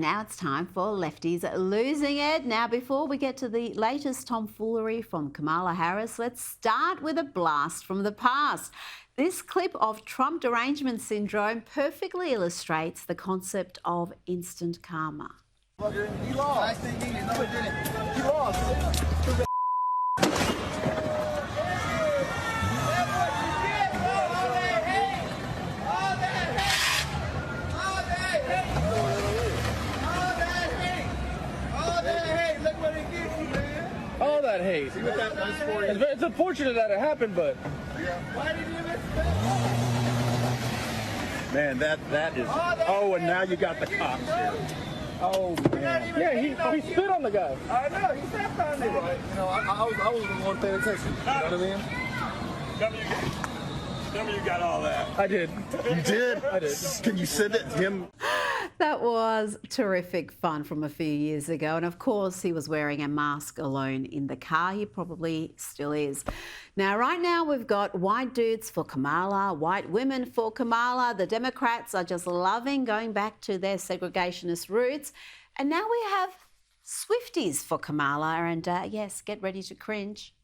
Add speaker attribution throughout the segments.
Speaker 1: Now it's time for Lefties Losing It. Now, before we get to the latest tomfoolery from Kamala Harris, let's start with a blast from the past. This clip of Trump derangement syndrome perfectly illustrates the concept of instant karma.
Speaker 2: He lost. No, he didn't. He lost.
Speaker 3: All that hate.
Speaker 2: See what that does for you?
Speaker 3: It's unfortunate that it happened, but
Speaker 2: Why did you miss that? Man, that is. Oh, and now you got the cops here. Oh man.
Speaker 3: yeah, he spit on the guy.
Speaker 2: I know. He stepped on it. You know, I was the one paying attention. You know what I mean?
Speaker 4: Tell me you got all that.
Speaker 3: I did.
Speaker 2: You did?
Speaker 3: I did.
Speaker 2: Can you send it to him?
Speaker 1: That was terrific fun from a few years ago. And of course, he was wearing a mask alone in the car. He probably still is. Now, right now, we've got white dudes for Kamala, white women for Kamala. The Democrats are just loving going back to their segregationist roots. And now we have Swifties for Kamala. And yes, get ready to cringe.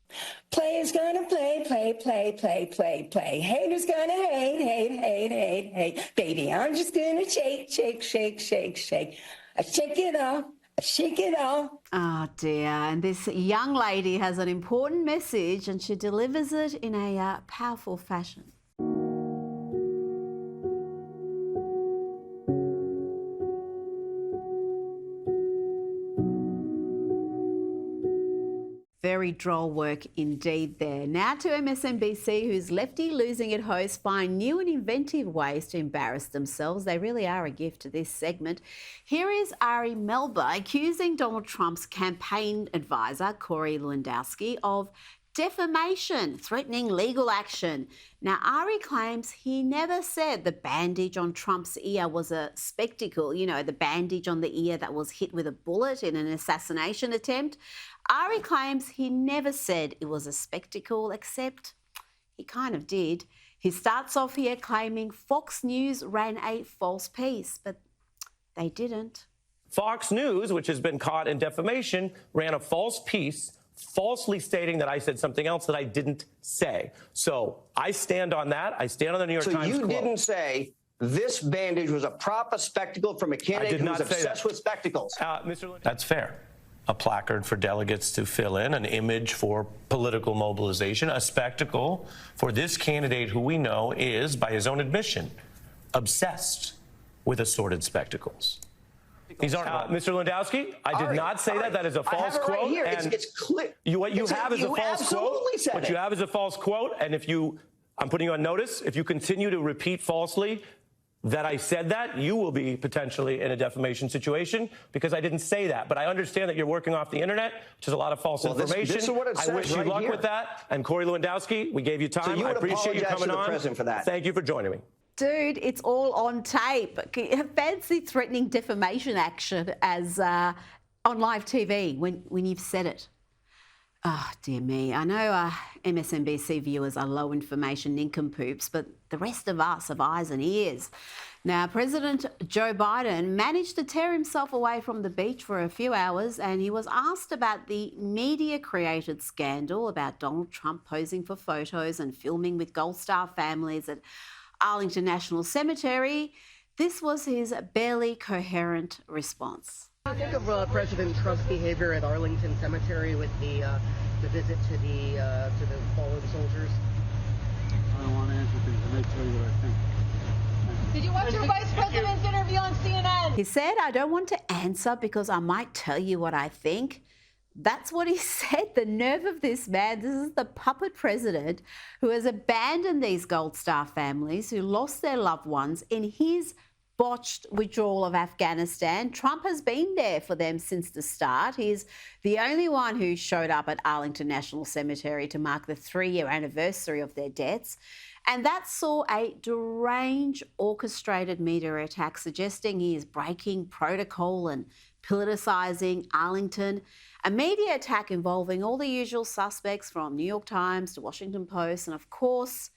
Speaker 5: Players gonna play, play, play, play, play, play. Haters gonna hate, hate, hate, hate, hate. Baby, I'm just gonna shake, shake, shake, shake, shake. I shake it off, I shake it off.
Speaker 1: Oh dear, and this young lady has an important message and she delivers it in a powerful fashion. Very droll work indeed there. Now to MSNBC, whose Lefty Losing It hosts find new and inventive ways to embarrass themselves. They really are a gift to this segment. Here is Ari Melba accusing Donald Trump's campaign advisor, Corey Lewandowski, of defamation, threatening legal action. Now, Ari claims he never said the bandage on Trump's ear was a spectacle, you know, the bandage on the ear that was hit with a bullet in an assassination attempt. Ari claims he never said it was a spectacle, except he kind of did. He starts off here claiming Fox News ran a false piece, but they didn't.
Speaker 6: Fox News, which has been caught in defamation, ran a false piece, falsely stating that I said something else that I didn't say. So I stand on that. I stand on the New York Times
Speaker 7: So you
Speaker 6: quote.
Speaker 7: didn't say this bandage was a prop, a spectacle from a candidate who's obsessed with spectacles.
Speaker 6: That's fair. A placard for delegates to fill in, an image for political mobilization, a spectacle for this candidate who we know is, by his own admission, obsessed with assorted spectacles. These aren't, Mr. Lewandowski, I did not say that. That is a false quote.
Speaker 7: Right here.
Speaker 6: And
Speaker 7: it's clear.
Speaker 6: What you have is a false quote. What you have is a false quote. And if you, I'm putting you on notice, if you continue to repeat falsely that I said that, you will be potentially in a defamation situation because I didn't say that. But I understand that you're working off the internet, which is a lot of false information.
Speaker 7: This is what it says
Speaker 6: I wish you
Speaker 7: right
Speaker 6: luck
Speaker 7: here.
Speaker 6: with that. And Corey Lewandowski, we gave you time.
Speaker 7: So you
Speaker 6: I
Speaker 7: would
Speaker 6: appreciate you
Speaker 7: apologize
Speaker 6: coming
Speaker 7: to the
Speaker 6: on.
Speaker 7: president for that.
Speaker 6: Thank you for joining me.
Speaker 1: Dude, it's all on tape. Fancy threatening defamation action as on live TV when you've said it. Oh, dear me. I know MSNBC viewers are low information nincompoops, but the rest of us have eyes and ears. Now, President Joe Biden managed to tear himself away from the beach for a few hours, and he was asked about the media-created scandal about Donald Trump posing for photos and filming with Gold Star families at Arlington National Cemetery. This was his barely coherent response.
Speaker 8: What do you think of President Trump's behavior at Arlington Cemetery with the visit to the fallen soldiers?
Speaker 9: I don't want to answer things. I may tell you what I think.
Speaker 10: Did you watch your vice president's interview on CNN?
Speaker 1: He said, I don't want to answer because I might tell you what I think. That's what he said. The nerve of this man. This is the puppet president who has abandoned these Gold Star families who lost their loved ones in his botched withdrawal of Afghanistan. Trump has been there for them since the start. He's the only one who showed up at Arlington National Cemetery to mark the 3-year anniversary of their deaths. And that saw a deranged, orchestrated media attack suggesting he is breaking protocol and politicising Arlington. A media attack involving all the usual suspects from New York Times to Washington Post and, of course,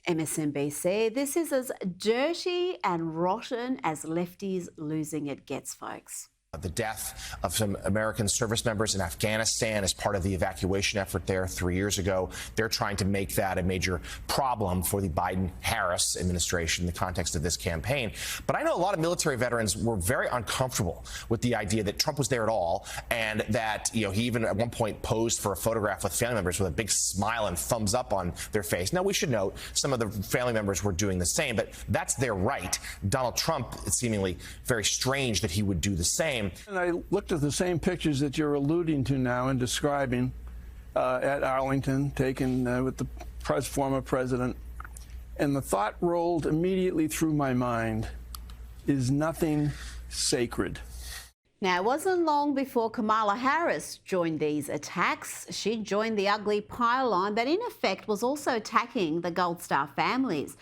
Speaker 1: MSNBC, this is as dirty and rotten as Lefties losing it gets, folks.
Speaker 4: The death of some American service members in Afghanistan as part of the evacuation effort there 3 years ago. They're trying to make that a major problem for the Biden-Harris administration in the context of this campaign. But I know a lot of military veterans were very uncomfortable with the idea that Trump was there at all, and that, he even at one point posed for a photograph with family members with a big smile and thumbs up on their face. Now, we should note some of the family members were doing the same, but that's their right. Donald Trump, it's seemingly very strange that he would do the same.
Speaker 3: And I looked at the same pictures that you're alluding to now and describing at Arlington, taken with the former president. And the thought rolled immediately through my mind, is nothing sacred?
Speaker 1: Now, it wasn't long before Kamala Harris joined these attacks. She joined the ugly pile-on that in effect was also attacking the Gold Star families.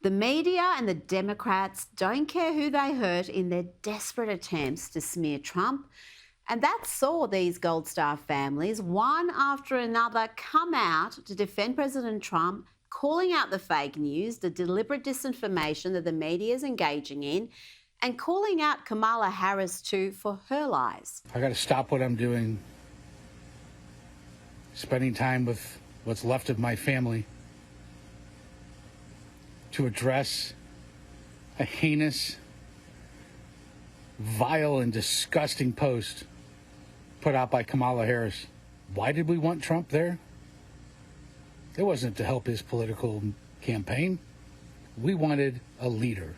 Speaker 1: The media and the Democrats don't care who they hurt in their desperate attempts to smear Trump. And that saw these Gold Star families, one after another, come out to defend President Trump, calling out the fake news, the deliberate disinformation that the media is engaging in, and calling out Kamala Harris too for her lies.
Speaker 11: I got to stop what I'm doing, spending time with what's left of my family, to address a heinous, vile, and disgusting post put out by Kamala Harris. Why did we want Trump there? It wasn't to help his political campaign. We wanted a leader.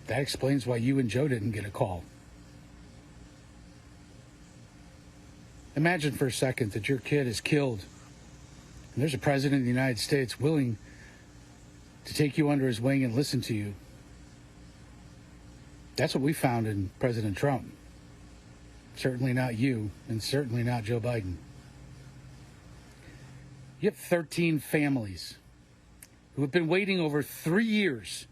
Speaker 11: That explains why you and Joe didn't get a call. Imagine for a second that your kid is killed, and there's a president of the United States willing to take you under his wing and listen to you. That's what we found in President Trump. Certainly not you, and certainly not Joe Biden. You have 13 families who have been waiting over 3 years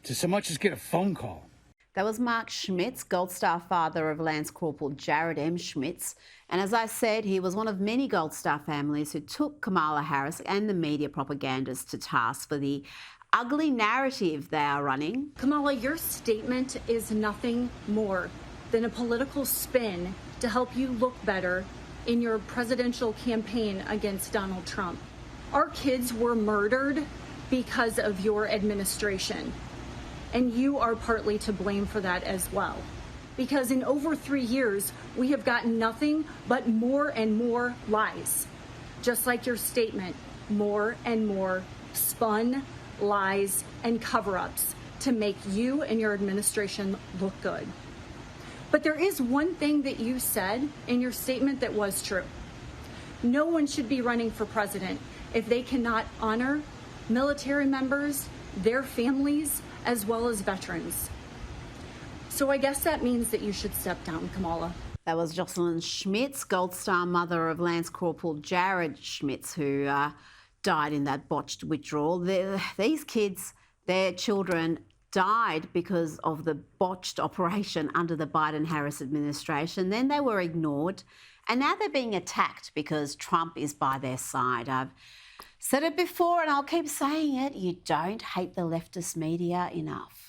Speaker 11: to so much as get a phone call.
Speaker 1: That was Mark Schmitz, Gold Star father of Lance Corporal Jared M. Schmitz. And as I said, he was one of many Gold Star families who took Kamala Harris and the media propagandists to task for the ugly narrative they are running.
Speaker 12: Kamala, your statement is nothing more than a political spin to help you look better in your presidential campaign against Donald Trump. Our kids were murdered because of your administration. And you are partly to blame for that as well. Because in over 3 years, we have gotten nothing but more and more lies. Just like your statement, more and more spun lies and cover-ups to make you and your administration look good. But there is one thing that you said in your statement that was true. No one should be running for president if they cannot honor military members, their families, as well as veterans. So I guess that means that you should step down, Kamala.
Speaker 1: That was Jocelyn Schmitz, Gold Star mother of Lance Corporal Jared Schmitz, who died in that botched withdrawal. These kids, their children, died because of the botched operation under the Biden-Harris administration. Then they were ignored, and now they're being attacked because Trump is by their side. I've said it before and I'll keep saying it, you don't hate the leftist media enough.